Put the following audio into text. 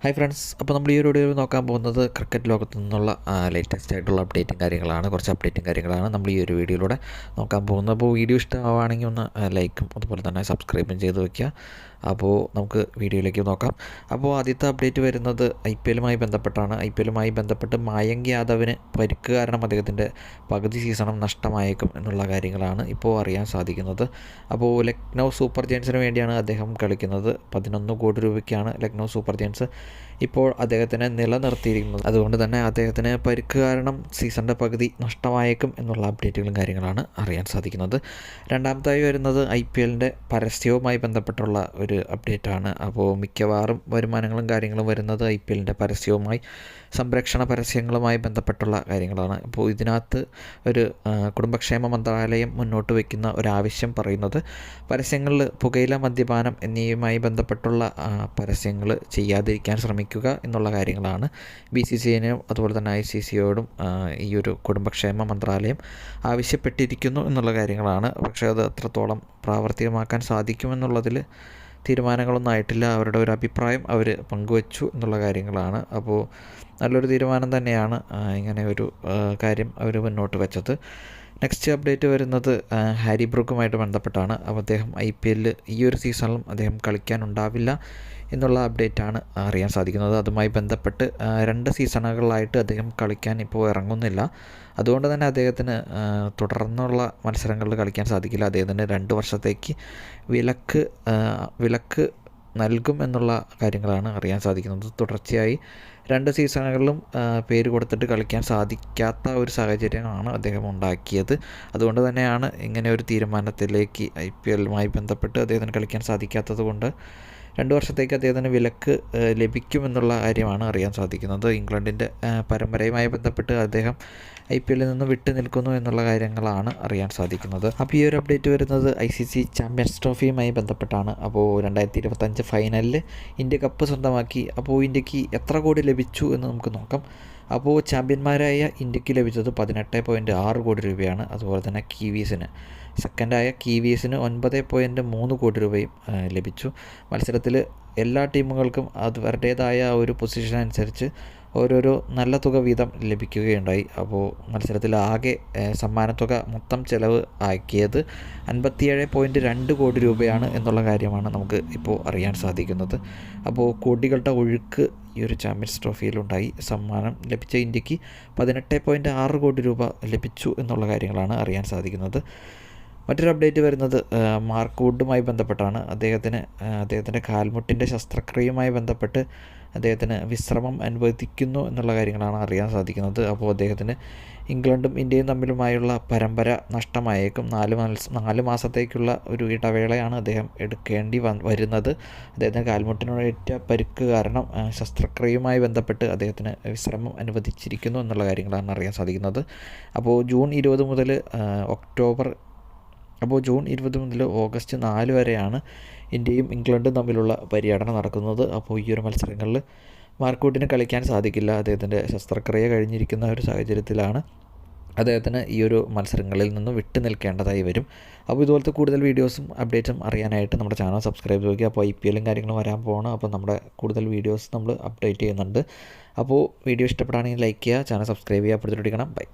Hi friends, അപ്പോൾ നമ്മൾ ഈ ഒരു വീഡിയോയിൽ നോക്കാൻ പോകുന്നത് ക്രിക്കറ്റ് ലോകത്തു നിന്നുള്ള ലേറ്റസ്റ്റ് ആയിട്ടുള്ള അപ്ഡേറ്റും കാര്യങ്ങളാണ്. കുറച്ച് അപ്ഡേറ്റും കാര്യങ്ങളാണ് നമ്മൾ ഈ ഒരു വീഡിയോയിലൂടെ നോക്കാൻ പോകുന്നത്. അപ്പോൾ വീഡിയോ ഇഷ്ടമാവുകയാണെങ്കിൽ ഒന്ന് ലൈക്കും അതുപോലെ തന്നെ സബ്സ്ക്രൈബും ചെയ്ത് വയ്ക്കുക. അപ്പോൾ നമുക്ക് വീഡിയോയിലേക്ക് നോക്കാം. അപ്പോൾ ആദ്യത്തെ അപ്ഡേറ്റ് വരുന്നത് IPLുമായി ബന്ധപ്പെട്ടാണ്. IPLുമായി ബന്ധപ്പെട്ട് മായങ്ക് യാദവിന് പരിക്ക് കാരണം അദ്ദേഹത്തിൻ്റെ പകുതി സീസണും നഷ്ടമായേക്കും എന്നുള്ള കാര്യങ്ങളാണ് ഇപ്പോൾ അറിയാൻ സാധിക്കുന്നത്. അപ്പോൾ ലക്നൗ സൂപ്പർ ജയൻസിന് വേണ്ടിയാണ് അദ്ദേഹം കളിക്കുന്നത്. 11 കോടി രൂപയ്ക്കാണ് ലക്നൗ സൂപ്പർ ജയൻസ് ഇപ്പോൾ അദ്ദേഹത്തിനെ നിലനിർത്തിയിരിക്കുന്നത്. അതുകൊണ്ട് തന്നെ അദ്ദേഹത്തിന് പരിക്ക് കാരണം സീസണിൻ്റെ പകുതി നഷ്ടമായേക്കും എന്നുള്ള അപ്ഡേറ്റുകളും കാര്യങ്ങളാണ് അറിയാൻ സാധിക്കുന്നത്. രണ്ടാമതായി വരുന്നത് IPLൻ്റെ പരസ്യവുമായി ബന്ധപ്പെട്ടുള്ള ഒരു അപ്ഡേറ്റാണ്. അപ്പോൾ മിക്കവാറും വരുമാനങ്ങളും കാര്യങ്ങളും വരുന്നത് IPLൻ്റെ പരസ്യവുമായി സംരക്ഷണ പരസ്യങ്ങളുമായി ബന്ധപ്പെട്ടുള്ള കാര്യങ്ങളാണ്. അപ്പോൾ ഇതിനകത്ത് ഒരു കുടുംബക്ഷേമ മന്ത്രാലയം മുന്നോട്ട് വയ്ക്കുന്ന ഒരാവശ്യം പറയുന്നത് പരസ്യങ്ങളിൽ പുകയില, മദ്യപാനം എന്നിവയുമായി ബന്ധപ്പെട്ടുള്ള പരസ്യങ്ങൾ ചെയ്യാതിരിക്കാൻ ശ്രമിക്കുക എന്നുള്ള കാര്യങ്ങളാണ്. BCCIനും അതുപോലെ തന്നെ ICCയോടും ഈ ഒരു കുടുംബക്ഷേമ മന്ത്രാലയം ആവശ്യപ്പെട്ടിരിക്കുന്നു എന്നുള്ള കാര്യങ്ങളാണ്. പക്ഷേ അത് എത്രത്തോളം പ്രാവർത്തികമാക്കാൻ സാധിക്കുമെന്നുള്ളതിൽ തീരുമാനങ്ങളൊന്നും ആയിട്ടില്ല. അവരുടെ ഒരു അഭിപ്രായം അവർ പങ്കുവച്ചു എന്നുള്ള കാര്യങ്ങളാണ്. അപ്പോൾ നല്ലൊരു തീരുമാനം തന്നെയാണ് ഇങ്ങനെ ഒരു കാര്യം അവർ മുന്നോട്ട് വെച്ചത്. നെക്സ്റ്റ് അപ്ഡേറ്റ് വരുന്നത് ഹാരി ബ്രൂക്കുമായിട്ട് ബന്ധപ്പെട്ടാണ്. അപ്പോൾ അദ്ദേഹം IPL ഈ ഒരു സീസണിലും അദ്ദേഹം കളിക്കാനുണ്ടാവില്ല എന്നുള്ള അപ്ഡേറ്റാണ് അറിയാൻ സാധിക്കുന്നത്. അതുമായി ബന്ധപ്പെട്ട് 2 സീസണുകളിലായിട്ട് അദ്ദേഹം കളിക്കാൻ ഇപ്പോൾ ഇറങ്ങുന്നില്ല. അതുകൊണ്ട് തന്നെ അദ്ദേഹത്തിന് തുടർന്നുള്ള മത്സരങ്ങളിൽ കളിക്കാൻ സാധിക്കില്ല. അദ്ദേഹത്തിന് 2 വർഷത്തേക്ക് വിലക്ക് നൽകും എന്നുള്ള കാര്യങ്ങളാണ് അറിയാൻ സാധിക്കുന്നത്. തുടർച്ചയായി 2 സീസണുകളിലും പേര് കൊടുത്തിട്ട് കളിക്കാൻ സാധിക്കാത്ത ഒരു സാഹചര്യമാണ് അദ്ദേഹം ഉണ്ടാക്കിയത്. അതുകൊണ്ട് തന്നെയാണ് ഇങ്ങനെ ഒരു തീരുമാനത്തിലേക്ക് IPLുമായി ബന്ധപ്പെട്ട് അദ്ദേഹത്തിന് കളിക്കാൻ സാധിക്കാത്തത് കൊണ്ട് 2 വർഷത്തേക്ക് അദ്ദേഹത്തിന് വിലക്ക് ലഭിക്കുമെന്നുള്ള കാര്യമാണ് അറിയാൻ സാധിക്കുന്നത്. ഇംഗ്ലണ്ടിൻ്റെ പരമ്പരയുമായി ബന്ധപ്പെട്ട് അദ്ദേഹം IPLിൽ നിന്ന് വിട്ടു നിൽക്കുന്നു എന്നുള്ള കാര്യങ്ങളാണ് അറിയാൻ സാധിക്കുന്നത്. അപ്പോൾ ഈ ഒരു അപ്ഡേറ്റ് വരുന്നത് ICC ചാമ്പ്യൻസ് ട്രോഫിയുമായി ബന്ധപ്പെട്ടാണ്. അപ്പോൾ 2025 ഫൈനലിൽ ഇന്ത്യ കപ്പ് സ്വന്തമാക്കി. അപ്പോൾ ഇന്ത്യക്ക് എത്ര കോടി ലഭിച്ചു എന്ന് നമുക്ക് നോക്കാം. അപ്പോൾ ചാമ്പ്യന്മാരായ ഇന്ത്യക്ക് ലഭിച്ചത് 18.6 കോടി രൂപയാണ്. അതുപോലെ തന്നെ സെക്കൻഡായ കീവീസിന് 9.3 കോടി രൂപയും ലഭിച്ചു. മത്സരത്തിൽ എല്ലാ ടീമുകൾക്കും അവരുടേതായ ഒരു പൊസിഷൻ അനുസരിച്ച് ഓരോരോ നല്ല തുക വീതം ലഭിക്കുകയുണ്ടായി. അപ്പോൾ മത്സരത്തിൽ ആകെ സമ്മാനത്തുക മൊത്തം ചിലവ് ആക്കിയത് 57.2 കോടി രൂപയാണ് എന്നുള്ള കാര്യമാണ് നമുക്ക് ഇപ്പോൾ അറിയാൻ സാധിക്കുന്നത്. അപ്പോൾ കോടികളുടെ ഒഴുക്ക് ഈ ഒരു ചാമ്പ്യൻസ് ട്രോഫിയിലുണ്ടായി. സമ്മാനം ലഭിച്ച ഇന്ത്യക്ക് 18.6 കോടി രൂപ ലഭിച്ചു എന്നുള്ള കാര്യങ്ങളാണ് അറിയാൻ സാധിക്കുന്നത്. മറ്റൊരു അപ്ഡേറ്റ് വരുന്നത് മാർക്ക് വുഡുമായി ബന്ധപ്പെട്ടാണ്. അദ്ദേഹത്തിൻ്റെ കാൽമുട്ടിൻ്റെ ശസ്ത്രക്രിയയുമായി ബന്ധപ്പെട്ട് അദ്ദേഹത്തിന് വിശ്രമം അനുവദിക്കുന്നു എന്നുള്ള കാര്യങ്ങളാണ് അറിയാൻ സാധിക്കുന്നത്. അപ്പോൾ അദ്ദേഹത്തിന് ഇംഗ്ലണ്ടും ഇന്ത്യയും തമ്മിലുമായുള്ള പരമ്പര നഷ്ടമായേക്കും. 4 മാസത്തേക്കുള്ള ഒരു ഇടവേളയാണ് അദ്ദേഹം എടുക്കേണ്ടി വരുന്നത്. അദ്ദേഹത്തിന് കാൽമുട്ടിനേറ്റ പരിക്ക് കാരണം ശസ്ത്രക്രിയയുമായി ബന്ധപ്പെട്ട് അദ്ദേഹത്തിന് വിശ്രമം അനുവദിച്ചിരിക്കുന്നു എന്നുള്ള കാര്യങ്ങളാണ് അറിയാൻ സാധിക്കുന്നത്. അപ്പോൾ ജൂൺ 20 മുതൽ ഓഗസ്റ്റ് 4 വരെയാണ് ഇന്ത്യയും ഇംഗ്ലണ്ടും തമ്മിലുള്ള പര്യടനം നടക്കുന്നത്. അപ്പോൾ ഈ ഒരു മത്സരങ്ങളിൽ മാർക്ക് വുഡിന് കളിക്കാൻ സാധിക്കില്ല. അദ്ദേഹത്തിൻ്റെ ശസ്ത്രക്രിയ കഴിഞ്ഞിരിക്കുന്ന ഒരു സാഹചര്യത്തിലാണ് അദ്ദേഹത്തിന് ഈ ഒരു മത്സരങ്ങളിൽ നിന്ന് വിട്ടു നിൽക്കേണ്ടതായി വരും. അപ്പോൾ ഇതുപോലത്തെ കൂടുതൽ വീഡിയോസും അപ്ഡേറ്റ്സും അറിയാനായിട്ട് നമ്മുടെ ചാനൽ സബ്സ്ക്രൈബ് ചെയ്യുക. അപ്പോൾ IPLും കാര്യങ്ങളും വരാൻ പോകണം. അപ്പോൾ നമ്മുടെ കൂടുതൽ വീഡിയോസ് നമ്മൾ അപ്ഡേറ്റ് ചെയ്യുന്നുണ്ട്. അപ്പോൾ വീഡിയോ ഇഷ്ടപ്പെടുകയാണെങ്കിൽ ലൈക്ക് ചെയ്യുക, ചാനൽ സബ്സ്ക്രൈബ് ചെയ്യുക, അപ്പോഴത്തേക്ക് ബൈ.